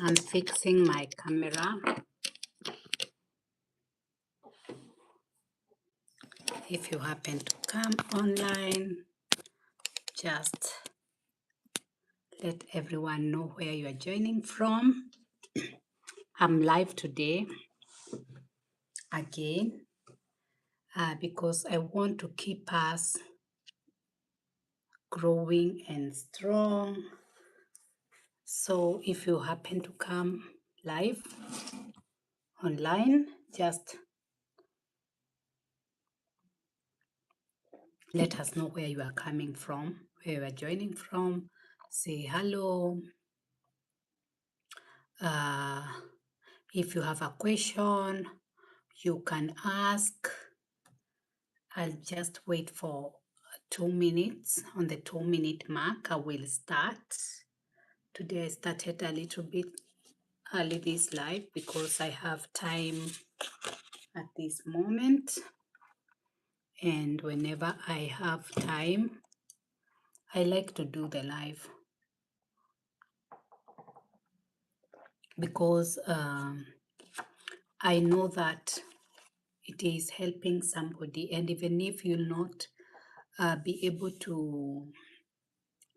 I'm fixing my camera. If you happen to come online, just let everyone know where you are joining from. I'm live today again because I want to keep us growing and strong. So if you happen to come live online, just let us know where you are coming from, where you are joining from. Say hello. If you have a question, you can ask. I'll just wait for 2 minutes. On the 2-minute mark, I will start. Today I started a little bit early this live because I have time at this moment. And whenever I have time, I like to do the live because I know that it is helping somebody, and even if you'll not be able to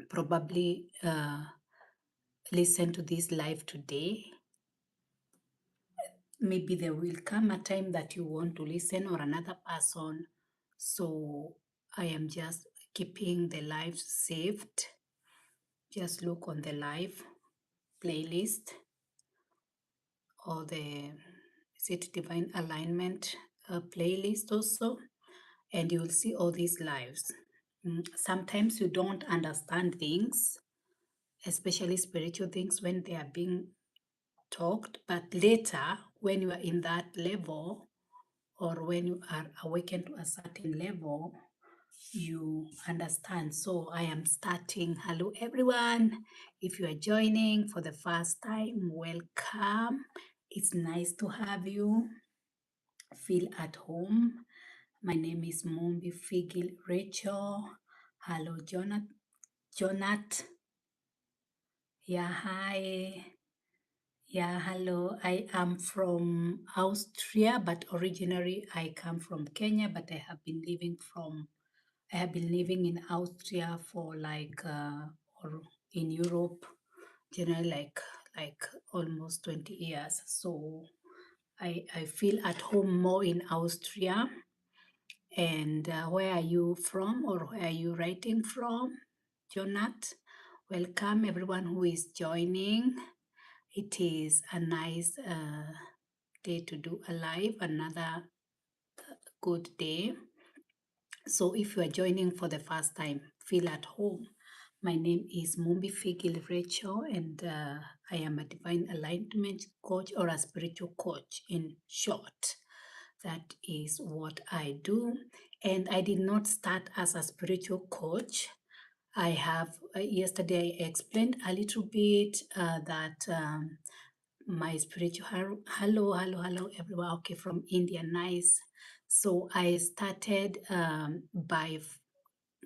probably listen to this live today, maybe there will come a time that you want to listen or another person. So I am just keeping the live saved. Just look on the live playlist or the Divine Alignment playlist also, and you will see all these lives. Sometimes you don't understand things, especially spiritual things, when they are being talked, but later when you are in that level or when you are awakened to a certain level, you understand. So I am starting. Hello everyone. If you are joining for the first time, welcome. It's nice to have you. Feel at home. My name is Mumbi Figil Rachel. Hello Jonat. Yeah, hi. Yeah, hello. I am from Austria, but originally I come from Kenya, but I have been living in Austria for or in Europe, generally like almost 20 years. So I feel at home more in Austria. And where are you from, or where are you writing from, Jonat? Welcome everyone who is joining. It is a nice day to do a live, another good day. So if you are joining for the first time, feel at home. My name is Mumbi Figil Rachel, and I am a divine alignment coach, or a spiritual coach in short. That is what I do. And I did not start as a spiritual coach. I have, yesterday I explained a little bit that my spiritual, hello everyone, okay, from India, nice. So I started by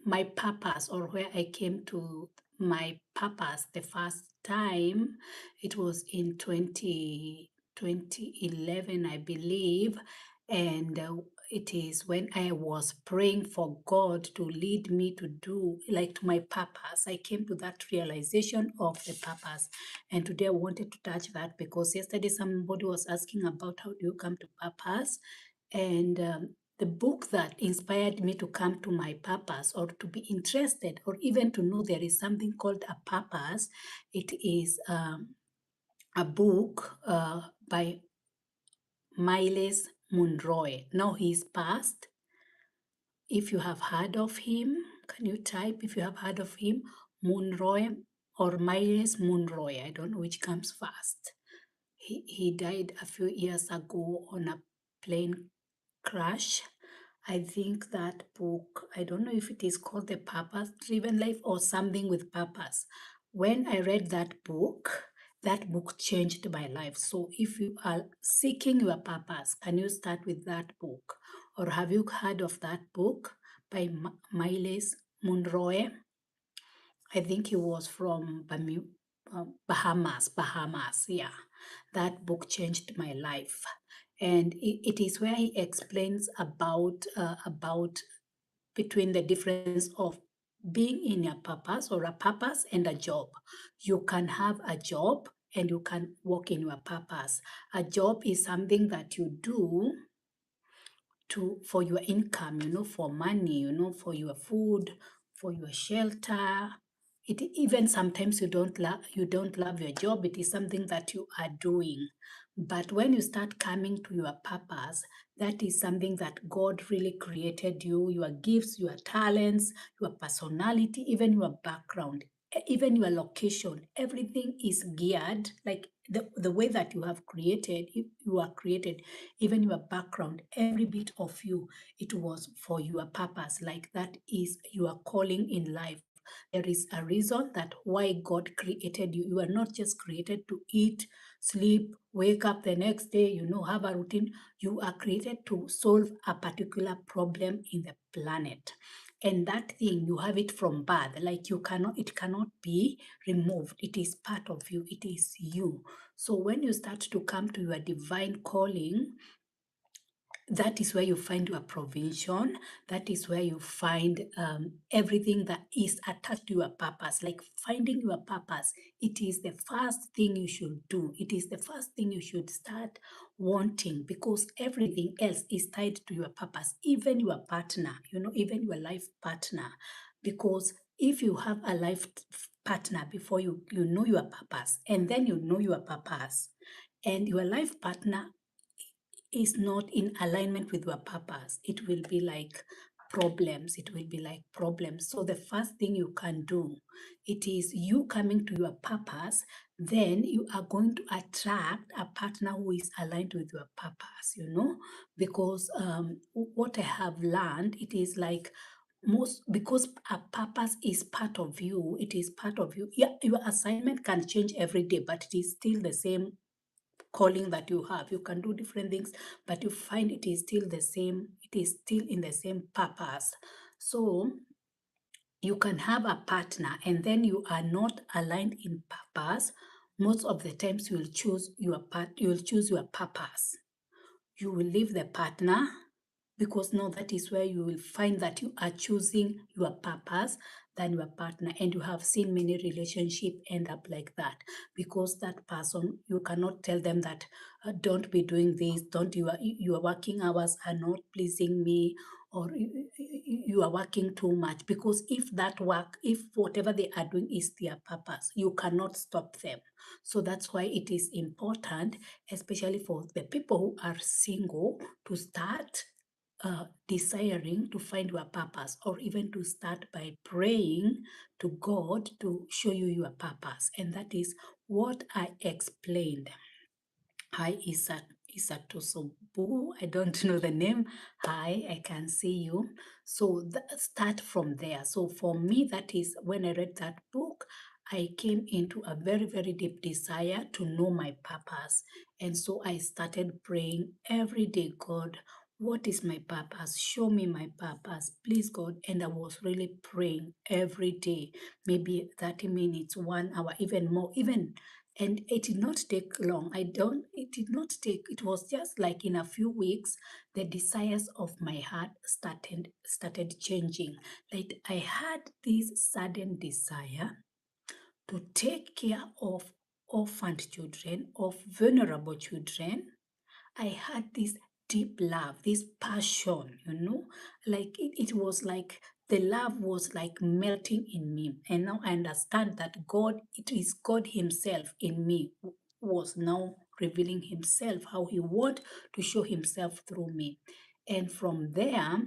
my purpose, or where I came to my purpose the first time. It was in 2011, I believe. And it is when I was praying for God to lead me to do, like, to my purpose. I came to that realization of the purpose. And today I wanted to touch that because yesterday somebody was asking about how do you come to purpose. And the book that inspired me to come to my purpose, or to be interested, or even to know there is something called a purpose, it is a book by Miles Monroe. Now he's passed. If you have heard of him, can you type if you have heard of him? Monroe or Miles Monroe. I don't know which comes first. He died a few years ago on a plane crash. I think that book, I don't know if it is called The Purpose Driven Life or something with purpose. When I read that book changed my life. So if you are seeking your purpose, can you start with that book? Or have you heard of that book by Miles Monroe? I think he was from Bahamas. Yeah, that book changed my life, and it is where he explains about between the difference of being in a purpose or a purpose and a job. You can have a job and you can work in your purpose. A job is something that you do for your income, for money, for your food, for your shelter. It even sometimes you don't love your job. It is something that you are doing. But when you start coming to your purpose, that is something that God really created you, your gifts, your talents, your personality, even your background, even your location, everything is geared like the way that you have created, if you are created, even your background, every bit of you, it was for your purpose. Like that is your calling in life. There is a reason that why God created you. You are not just created to eat, sleep, wake up the next day, have a routine. You are created to solve a particular problem in the planet. And that thing, you have it from birth. Like it cannot be removed. It is part of you. It is you. So when you start to come to your divine calling, that is where you find your provision. That is where you find everything that is attached to your purpose. Like finding your purpose, it is the first thing you should do. It is the first thing you should start wanting, because everything else is tied to your purpose, even your partner, even your life partner. Because if you have a life partner before you know your purpose, and then you know your purpose, and your life partner is not in alignment with your purpose, it will be like problems. It will be like problems. So the first thing you can do, it is you coming to your purpose. Then you are going to attract a partner who is aligned with your purpose, because what I have learned, it is like because a purpose is part of you, it is part of you. Yeah, your assignment can change every day, but it is still the same calling that you have. You can do different things, but you find it is still the same. It is still in the same purpose. So you can have a partner and then you are not aligned in purpose. Most of the times you will choose your purpose. You will leave the partner, because now that is where you will find that you are choosing your purpose than your partner. And you have seen many relationships end up like that, because that person, you cannot tell them that don't be doing this, don't your working hours are not pleasing me, or you are working too much. Because if whatever they are doing is their purpose, you cannot stop them. So that's why it is important, especially for the people who are single, to start desiring to find your purpose, or even to start by praying to God to show you your purpose. And that is what I explained. Hi, Isatosobu. I don't know the name. Hi, I can see you. So start from there. So for me, that is when I read that book, I came into a very, very deep desire to know my purpose. And so I started praying every day, God, what is my purpose? Show me my purpose, please, God. And I was really praying every day, maybe 30 minutes, 1 hour, even more, and it did not take long. It did not take, it was just like in a few weeks, the desires of my heart started changing. Like I had this sudden desire to take care of orphaned children, of vulnerable children. I had this deep love, this passion, like it was like the love was like melting in me. And now I understand that it is God Himself in me who was now revealing Himself, how He want to show Himself through me. And from there,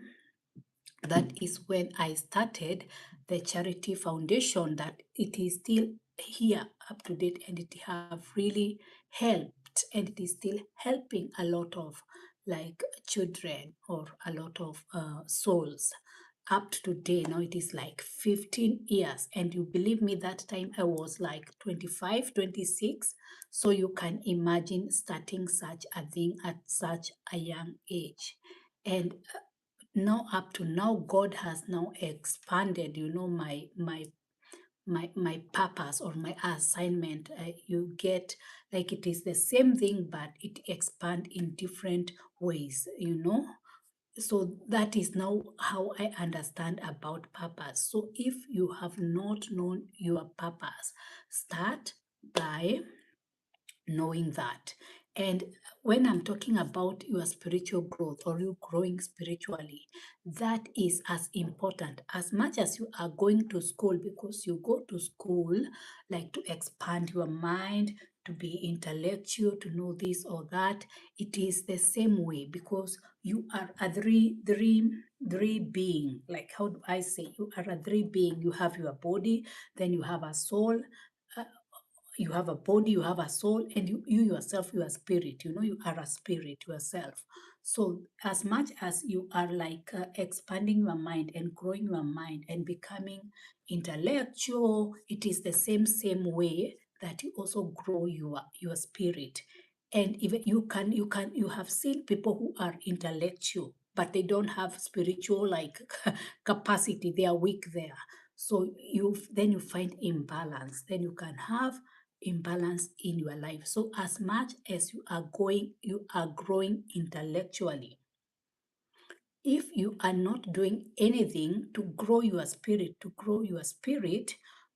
that is when I started the charity foundation, that it is still here up to date, and it have really helped, and it is still helping a lot of like children, or a lot of souls up to today. Now it is like 15 years, and you believe me, that time I was like 25, 26. So you can imagine starting such a thing at such a young age. And now up to now, God has now expanded, my my purpose or my assignment. You get like it is the same thing, but it expand in different ways, So that is now how I understand about purpose. So if you have not known your purpose, start by knowing that. And when I'm talking about your spiritual growth or you growing spiritually, that is as important as much as you are going to school, because you go to school like to expand your mind, to be intellectual, to know this or that. It is the same way, because you are a three being. Like, how do I say? You are a three being. You have your body, then you have a soul, uh, you have a body, you have a soul, and you yourself, you are spirit. You are a spirit yourself. So as much as you are like expanding your mind and growing your mind and becoming intellectual, it is the same way that you also grow your spirit. And even you have seen people who are intellectual, but they don't have spiritual like capacity. They are weak there. So then you find imbalance. Then you can have imbalance in your life. So as much as you are growing intellectually, if you are not doing anything to grow your spirit,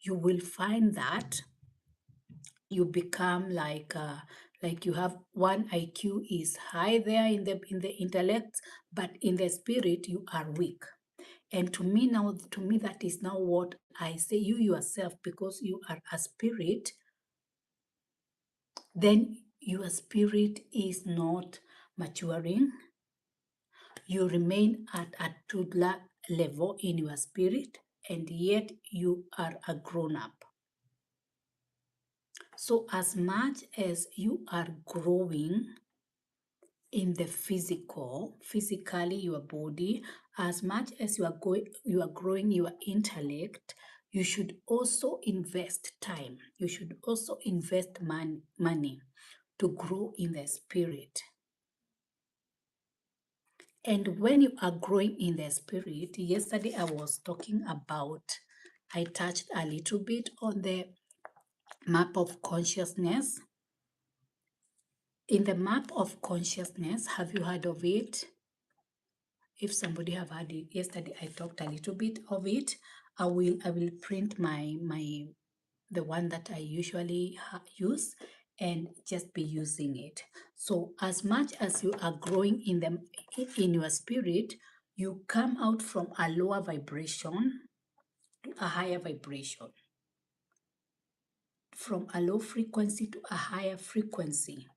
you will find that you become like you have one IQ is high there in the intellect, but in the spirit you are weak. And to me, that is now what I say. You yourself, because you are a spirit, then your spirit is not maturing. You remain at a toddler level in your spirit, and yet you are a grown up. So as much as you are growing in the physically your body, as much as you are growing your intellect, you should also invest time. You should also invest money to grow in the spirit. And when you are growing in the spirit, yesterday I touched a little bit on the map of consciousness. In the map of consciousness, have you heard of it? If somebody have heard it, yesterday I talked a little bit of it. I will print the one that I usually use and just be using it. So as much as you are growing in your spirit, you come out from a lower vibration to a higher vibration, from a low frequency to a higher frequency.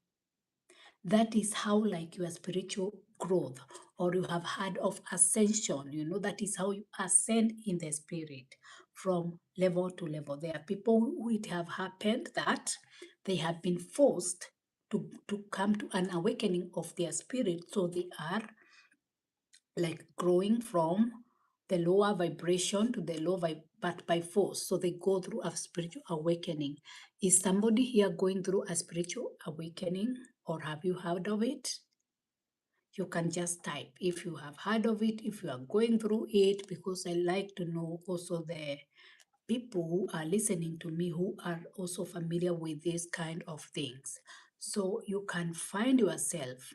That is how like your spiritual growth, or you have heard of ascension, that is how you ascend in the spirit from level to level. There are people who it have happened that they have been forced to come to an awakening of their spirit. So they are like growing from the lower vibration to the but by force. So they go through a spiritual awakening. Is somebody here going through a spiritual awakening, or have you heard of it? You can just type if you have heard of it, if you are going through it, because I like to know also the people who are listening to me who are also familiar with these kind of things. So you can find yourself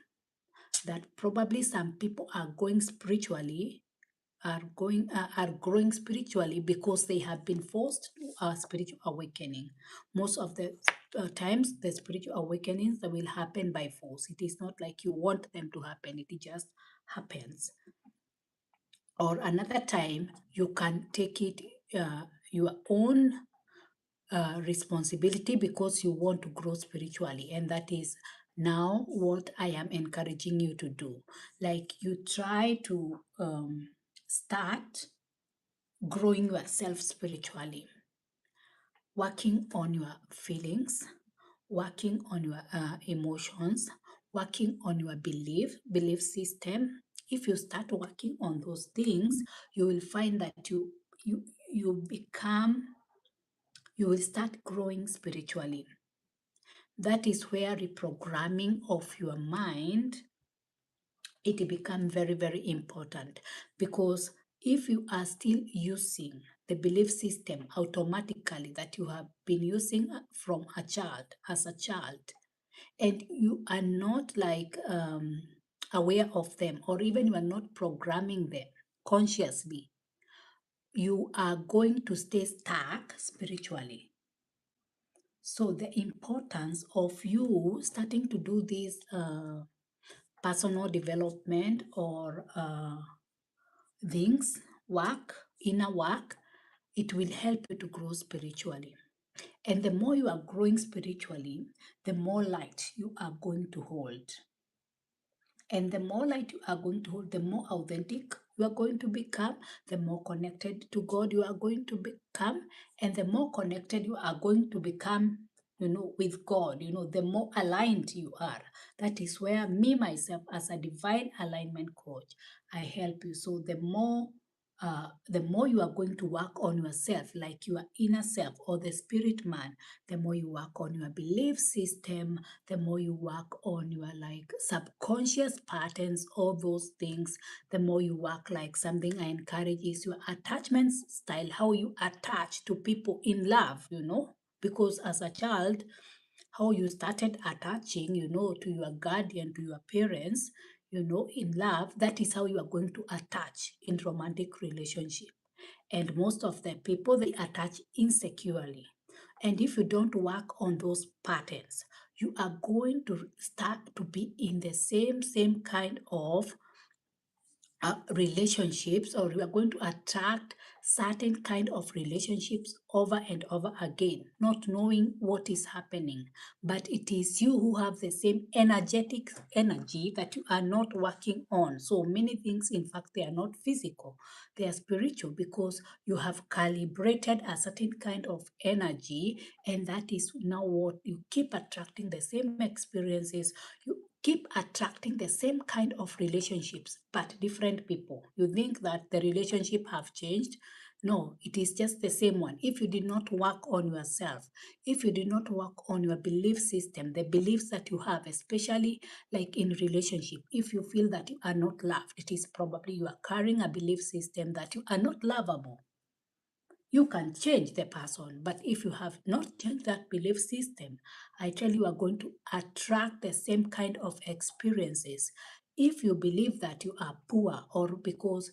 that probably some people are going spiritually, are growing spiritually because they have been forced to a spiritual awakening. Most of the times, the spiritual awakenings that will happen by force. It is not like you want them to happen; it just happens. Or another time, you can take it your own responsibility because you want to grow spiritually, and that is now what I am encouraging you to do. Like, you try to start growing yourself spiritually, working on your feelings, working on your emotions, working on your belief system. If you start working on those things, you will find that you will start growing spiritually. That is where reprogramming of your mind, it becomes very, very important, because if you are still using the belief system automatically that you have been using from a child, as a child, and you are not like aware of them, or even you are not programming them consciously, you are going to stay stuck spiritually. So the importance of you starting to do this personal development or things, work, inner work, it will help you to grow spiritually. And the more you are growing spiritually, the more light you are going to hold. And the more light you are going to hold, the more authentic you are going to become, the more connected to God you are going to become, and the more connected you are going to become, with God, the more aligned you are. That is where me, myself, as a divine alignment coach, I help you. So the more you are going to work on yourself, like your inner self or the spirit man, the more you work on your belief system, the more you work on your like subconscious patterns, all those things, the more you work, like something I encourage is your attachment style, how you attach to people in love, because as a child, how you started attaching, to your guardian, to your parents, in love, that is how you are going to attach in romantic relationship. And most of the people, they attach insecurely. And if you don't work on those patterns, you are going to start to be in the same kind of relationships, or you are going to attract certain kind of relationships over and over again, not knowing what is happening. But it is you who have the same energetic energy that you are not working on. So many things, in fact, they are not physical, they are spiritual, because you have calibrated a certain kind of energy, and that is now what you keep attracting, the same experiences. You keep attracting the same kind of relationships, but different people. You think that the relationship have changed. No, it is just the same one. If you did not work on yourself, if you did not work on your belief system, the beliefs that you have, especially like in relationship, if you feel that you are not loved, it is probably you are carrying a belief system that you are not lovable. You can change the person, but if you have not changed that belief system, I tell you, are going to attract the same kind of experiences. If you believe that you are poor, or because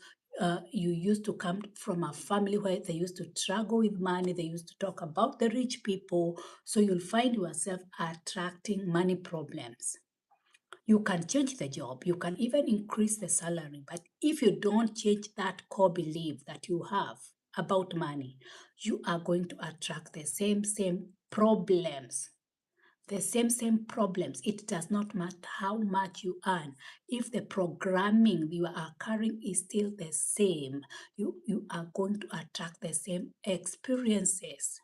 you used to come from a family where they used to struggle with money, they used to talk about the rich people, so you'll find yourself attracting money problems. You can change the job, you can even increase the salary, but if you don't change that core belief that you have about money, you are going to attract the same problems. The same problems. It does not matter how much you earn. If the programming you are carrying is still the same, you are going to attract the same experiences.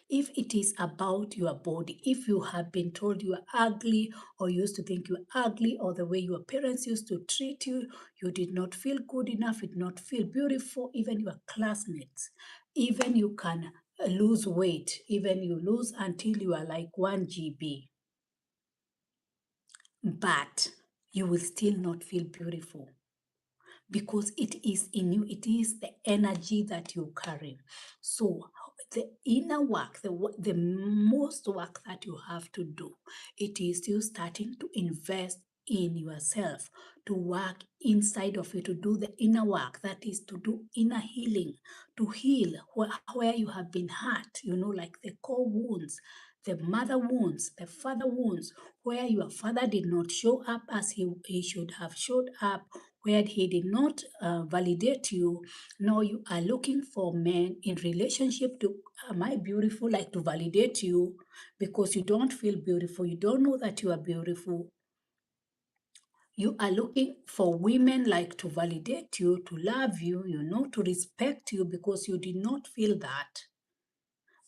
If it is about your body, if you have been told you are ugly, or you used to think you are ugly, or the way your parents used to treat you, you did not feel good enough, you did not feel beautiful, even your classmates, even you can lose weight, even you lose until you are like 1 GB, but you will still not feel beautiful, because it is in you, it is the energy that you carry. So the inner work, the most work that you have to do, it is you starting to invest in yourself, to work inside of you, to do the inner work, that is to do inner healing, to heal where you have been hurt, like the core wounds, the mother wounds, the father wounds, where your father did not show up as he should have showed up, where he did not validate you. Now you are looking for men in relationship to, am I beautiful, like to validate you, because you don't feel beautiful, you don't know that you are beautiful. You are looking for women like to validate you, to love you, to respect you, because you did not feel that.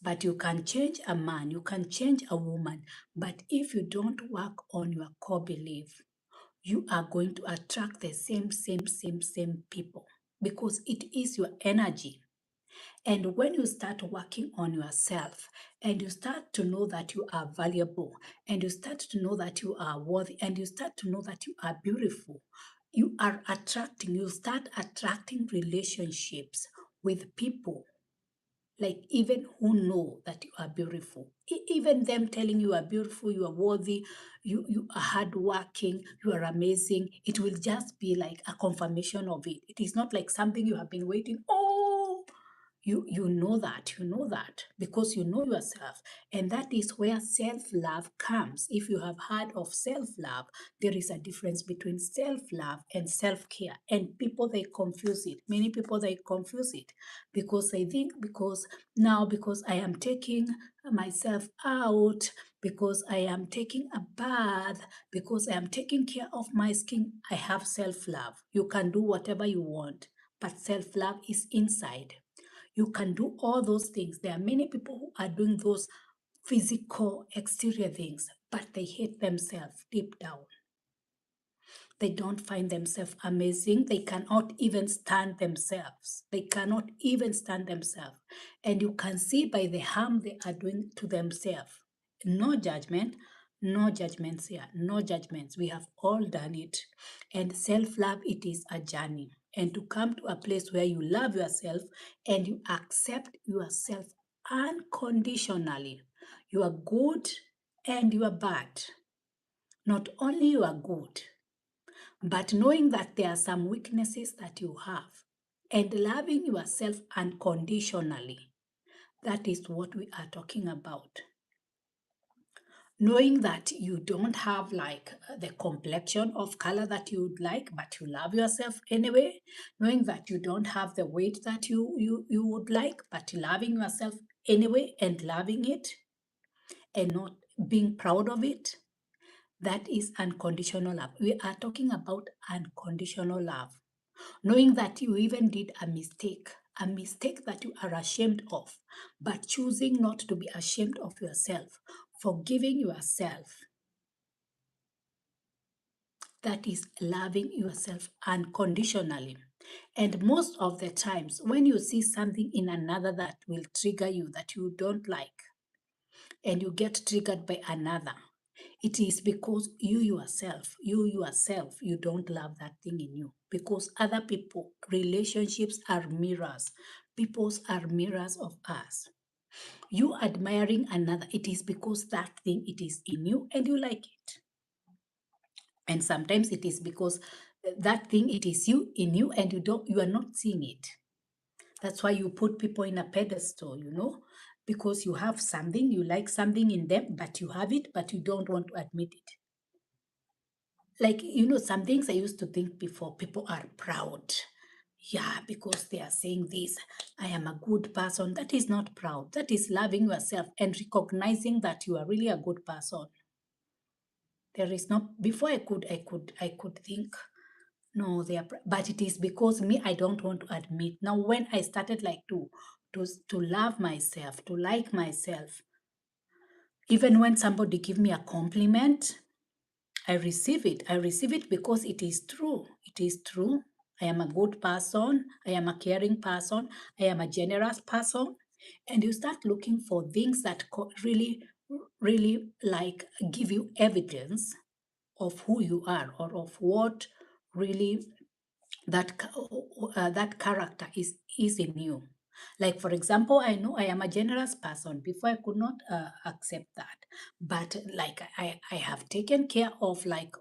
But you can change a man, you can change a woman, but if you don't work on your core belief, you are going to attract the same people, because it is your energy. And when you start working on yourself, and you start to know that you are valuable, and you start to know that you are worthy, and you start to know that you are beautiful, you start attracting relationships with people, like even who know that you are beautiful, even them telling you are beautiful, you are worthy, you are hardworking, you are amazing, it will just be like a confirmation of it. It is not like something you have been waiting. Oh, you know that because you know yourself, and that is where self-love comes. If you have heard of self-love, there is a difference between self-love and self-care, and people, they confuse it. Many people, they confuse it because they think, because I am taking myself out, because I am taking a bath, because I am taking care of my skin, I have self-love. You can do whatever you want, but self-love is inside. You can do all those things. There are many people who are doing those physical exterior things, but they hate themselves deep down. They don't find themselves amazing. They cannot even stand themselves. They cannot even stand themselves. And you can see by the harm they are doing to themselves. No judgment, no judgments here, no judgments. We have all done it. And self-love, it is a journey. And to come to a place where you love yourself and you accept yourself unconditionally. You are good and you are bad. Not only you are good, but knowing that there are some weaknesses that you have and loving yourself unconditionally. That is what we are talking about. Knowing that you don't have like the complexion of color that you would like, but you love yourself anyway. Knowing that you don't have the weight that you would like, but loving yourself anyway and loving it and not being proud of it. That is unconditional love. We are talking about unconditional love. Knowing that you even did a mistake that you are ashamed of, but choosing not to be ashamed of yourself, forgiving yourself. That is loving yourself unconditionally. And most of the times, when you see something in another that will trigger you, that you don't like, and you get triggered by another, it is because you yourself, you don't love that thing in you. Because other people, relationships are mirrors. Peoples are mirrors of us. You admiring another, it is because that thing, it is in you and you like it. And sometimes it is because that thing, it is you in you and you are not seeing it. That's why you put people in a pedestal, because you have something, you like something in them, but you have it, but you don't want to admit it. Like, some things I used to think before, people are proud. Yeah, because they are saying this, I am a good person. That is not proud. That is loving yourself and recognizing that you are really a good person. There is no, before I could think, no, they are, but it is because me, I don't want to admit. Now, when I started like to love myself, to like myself, even when somebody give me a compliment, I receive it. I receive it because it is true. It is true. I am a good person. I am a caring person. I am a generous person. And you start looking for things that really, really like give you evidence of who you are or of what really that character is in you. Like, for example, I know I am a generous person. Before, I could not accept that, but like I have taken care of like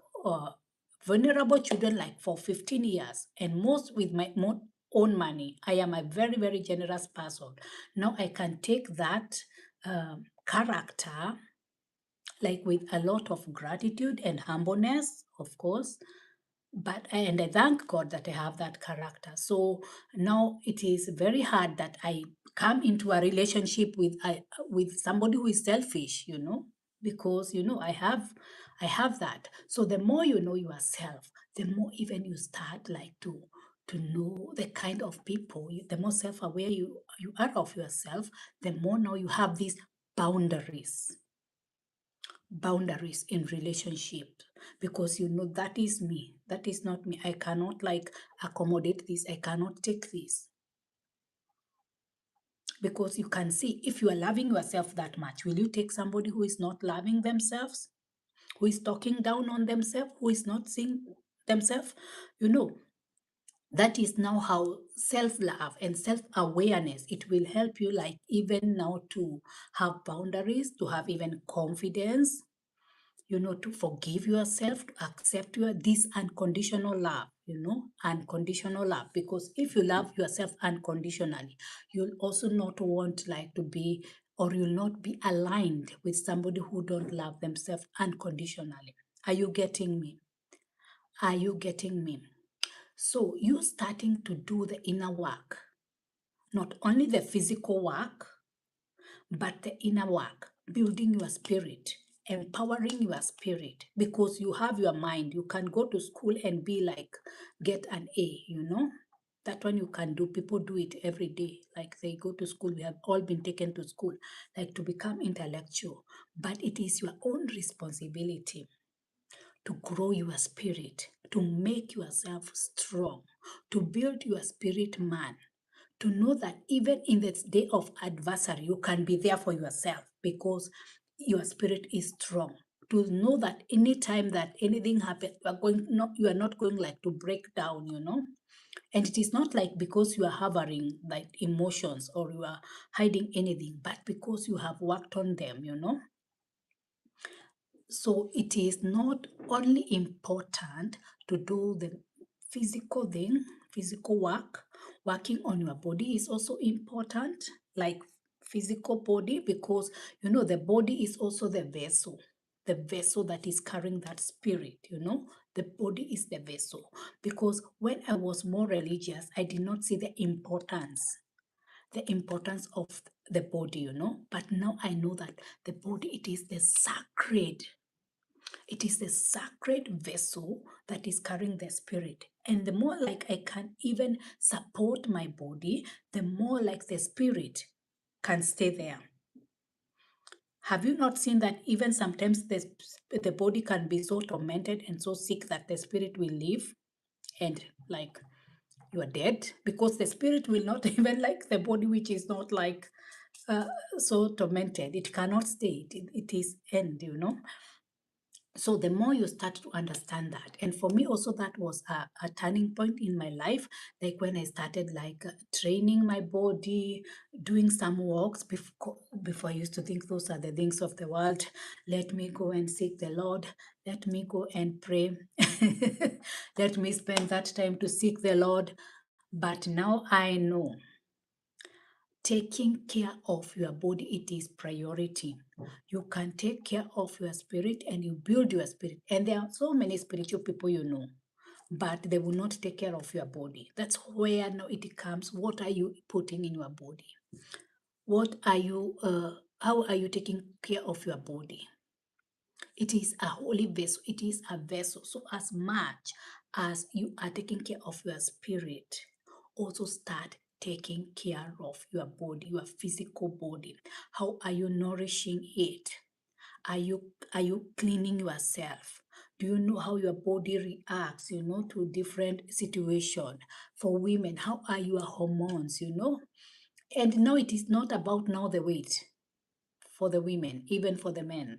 vulnerable children like for 15 years, and most with my own money. I am a very, very generous person. Now I can take that character like with a lot of gratitude and humbleness, of course, and I thank God that I have that character. So now it is very hard that I come into a relationship with somebody who is selfish, because I have that. So the more you know yourself, the more even you start like to know the kind of people, the more self-aware you are of yourself, the more now you have these boundaries in relationship, because that is me, that is not me. I cannot like accommodate this, I cannot take this. Because you can see, if you are loving yourself that much, will you take somebody who is not loving themselves, who is talking down on themselves, who is not seeing themselves? That is now how self-love and self-awareness, it will help you, like, even now to have boundaries, to have even confidence, to forgive yourself, to accept this unconditional love, unconditional love. Because if you love yourself unconditionally, you'll also not want, like, to be, or you'll not be aligned with somebody who don't love themselves unconditionally. Are you getting me? Are you getting me? So you starting to do the inner work, not only the physical work, but the inner work, building your spirit, empowering your spirit, because you have your mind. You can go to school and be like, get an A, That one you can do. People do it every day. Like, they go to school. We have all been taken to school, like, to become intellectual. But it is your own responsibility to grow your spirit, to make yourself strong, to build your spirit man, to know that even in this day of adversary, you can be there for yourself because your spirit is strong. To know that anytime that anything happens, you are not going, like, to break down, And it is not like because you are harboring, like, emotions, or you are hiding anything, but because you have worked on them, So it is not only important to do the physical thing, physical work. Working on your body is also important, like physical body, because the body is also the vessel that is carrying that spirit, The body is the vessel. Because when I was more religious, I did not see the importance of the body, But now I know that the body, it is the sacred. It is the sacred vessel that is carrying the spirit. And the more, like, I can even support my body, the more, like, the spirit can stay there. Have you not seen that even sometimes the body can be so tormented and so sick that the spirit will leave and, like, you are dead? Because the spirit will not even, like, the body which is not, like, so tormented, it cannot stay. It is end, So the more you start to understand that, and for me also, that was a turning point in my life, like when I started, like, training my body, doing some walks. Before I used to think those are the things of the world. Let me go and seek the Lord. Let me go and pray. Let me spend that time to seek the Lord. But now I know taking care of your body, it is priority. You can take care of your spirit and you build your spirit. And there are so many spiritual people, but they will not take care of your body. That's where now it comes. What are you putting in your body? How are you taking care of your body? It is a holy vessel. It is a vessel. So as much as you are taking care of your spirit, also start taking care of your body, your physical body. How are you nourishing it? Are you cleaning yourself? Do you know how your body reacts, to different situations? For women, how are your hormones, And now it is not about now the weight for the women, even for the men.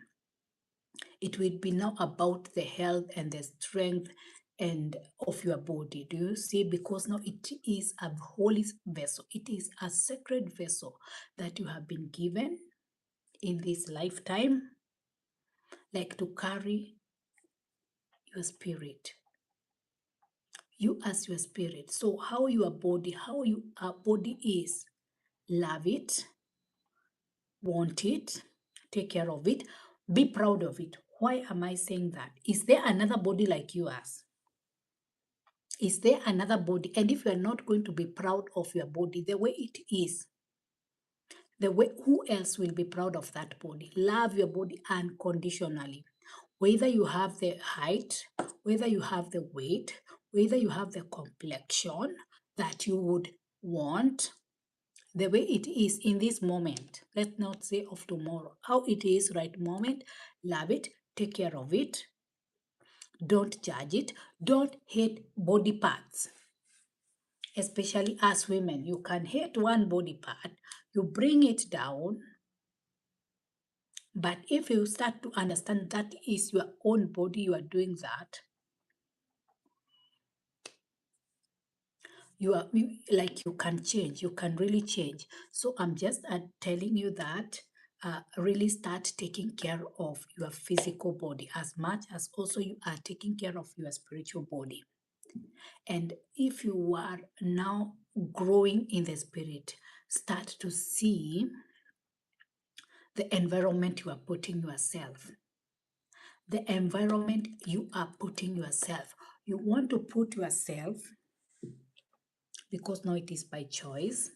It will be now about the health and the strength and of your body. Do you see? Because now it is a holy vessel. It is a sacred vessel that you have been given in this lifetime, like, to carry your spirit. You as your spirit. So how your body is, love it, want it, take care of it, be proud of it. Why am I saying that? Is there another body like yours? Is there another body? And if you are not going to be proud of your body the way it is, who else will be proud of that body? Love your body unconditionally. Whether you have the height, whether you have the weight, whether you have the complexion that you would want, the way it is in this moment, let's not say of tomorrow, how it is right moment, love it, take care of it, don't judge it, don't hate body parts. Especially as women, you can hate one body part, you bring it down. But if you start to understand that is your own body, you are doing that, like you can change, you can really change. So I'm just telling you that really start taking care of your physical body as much as also you are taking care of your spiritual body. And if you are now growing in the spirit, start to see the environment you are putting yourself. The environment you are putting yourself. You want to put yourself, because now it is by choice.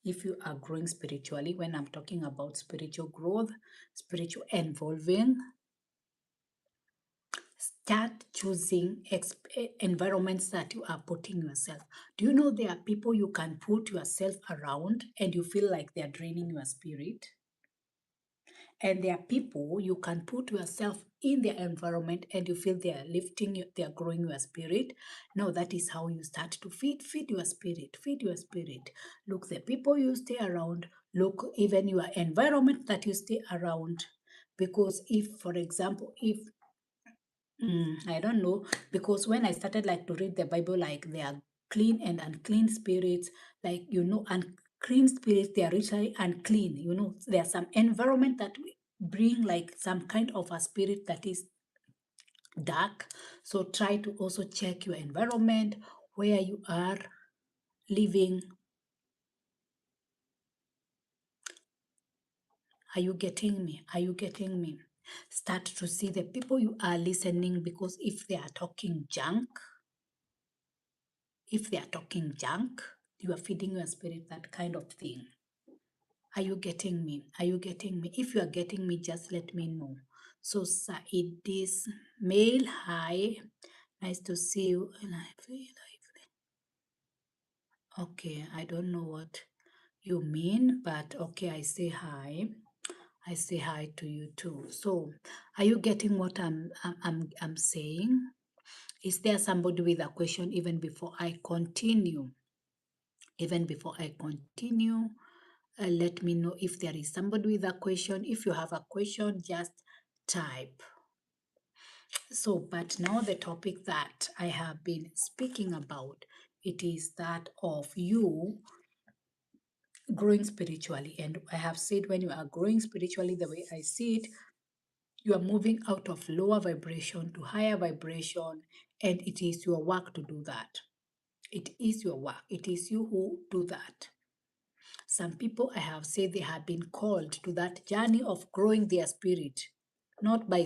If you are growing spiritually, when I'm talking about spiritual growth, spiritual involving, start choosing environments that you are putting yourself. Do you know there are people you can put yourself around and you feel like they're draining your spirit? And there are people you can put yourself in their environment and you feel they are lifting you, they are growing your spirit. Now that is how you start to feed your spirit, feed your spirit. Look, the people you stay around, look, even your environment that you stay around. Because if, for example, if I don't know, because when I started like to read the Bible, like there are clean and unclean spirits, like unclean spirits, they are ritually unclean. There are some environment that bring like some kind of a spirit that is dark. So try to also check your environment where you are living. Are you getting me? Are you getting me? Start to see the people you are listening, because if they are talking junk, you are feeding your spirit that kind of thing. Are you getting me? Are you getting me? If you are getting me, just let me know. So, it is male. Hi. Nice to see you. Okay, I don't know what you mean, but okay, I say hi. I say hi to you too. So, are you getting what I'm saying? Is there somebody with a question even before I continue? Even before I continue, let me know if there is somebody with a question. If you have a question, just type. So, but now the topic that I have been speaking about, it is that of you growing spiritually. And I have said when you are growing spiritually, the way I see it, you are moving out of lower vibration to higher vibration, and it is your work to do that. It is your work. It is you who do that. Some people, I have said, they have been called to that journey of growing their spirit, not by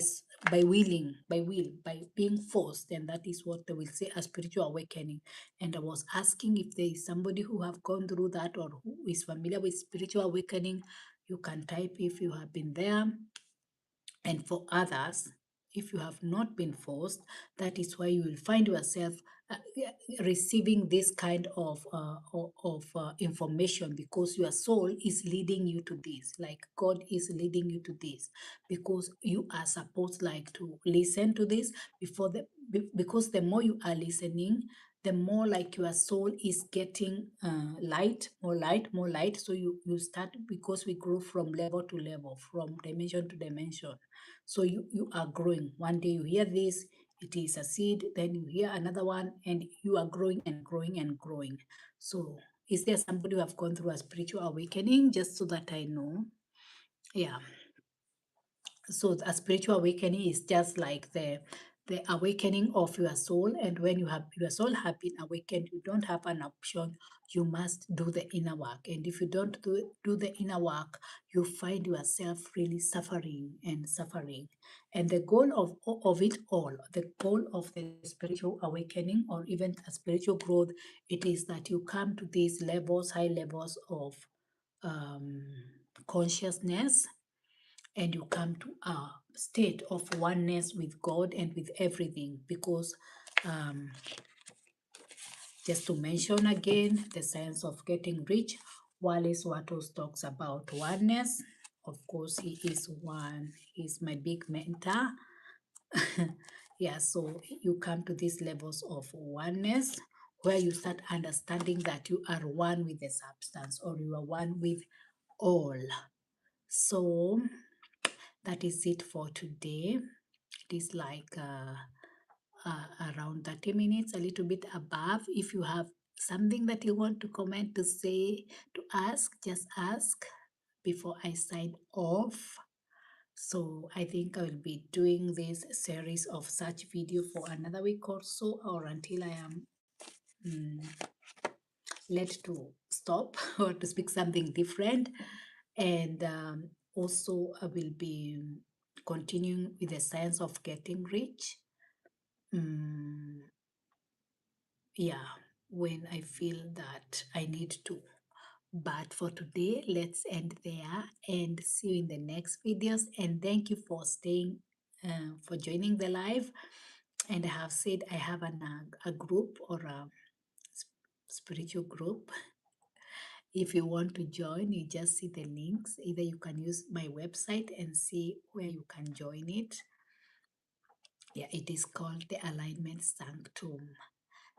will, by being forced, and that is what they will say a spiritual awakening. And I was asking if there is somebody who have gone through that or who is familiar with spiritual awakening. You can type if you have been there. And for others, if you have not been forced, that is why you will find yourself uh, receiving this kind of information, because your soul is leading you to this, like God is leading you to this, because you are supposed like to listen to this because the more you are listening, the more like your soul is getting light, more light, more light. So you start, because we grow from level to level, from dimension to dimension. So you are growing. One day you hear this, it is a seed, then you hear another one, and you are growing and growing and growing. So is there somebody who have gone through a spiritual awakening, just so that I know? Yeah. So a spiritual awakening is just like the awakening of your soul. And when you have your soul have been awakened, you don't have an option. You must do the inner work. And if you don't do the inner work, you find yourself really suffering and suffering. And the goal of it all, the goal of the spiritual awakening or even a spiritual growth, it is that you come to these levels, high levels of um, consciousness, and you come to a state of oneness with God and with everything. Because just to mention again, the science of getting rich, Wallace Wattles talks about oneness. Of course, he is one, he's my big mentor. Yeah, so you come to these levels of oneness where you start understanding that you are one with the substance, or you are one with all. So that is it for today. It is like around 30 minutes, a little bit above. If you have something that you want to comment, to say, to ask, just ask before I sign off. So I think I will be doing this series of such video for another week or so, or until I am led to stop or to speak something different. And also I will be continuing with the science of getting rich. Yeah, when I feel that I need to. But for today, let's end there and see you in the next videos. And thank you for staying, for joining the live. And I have said I have a group or a spiritual group. If you want to join, you just see the links. Either you can use my website and see where you can join it. Yeah, it is called the Alignment Sanctum.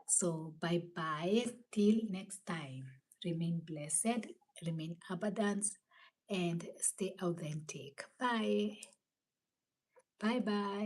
So bye bye till next time. Remain blessed, remain abundance, and stay authentic. Bye. Bye bye.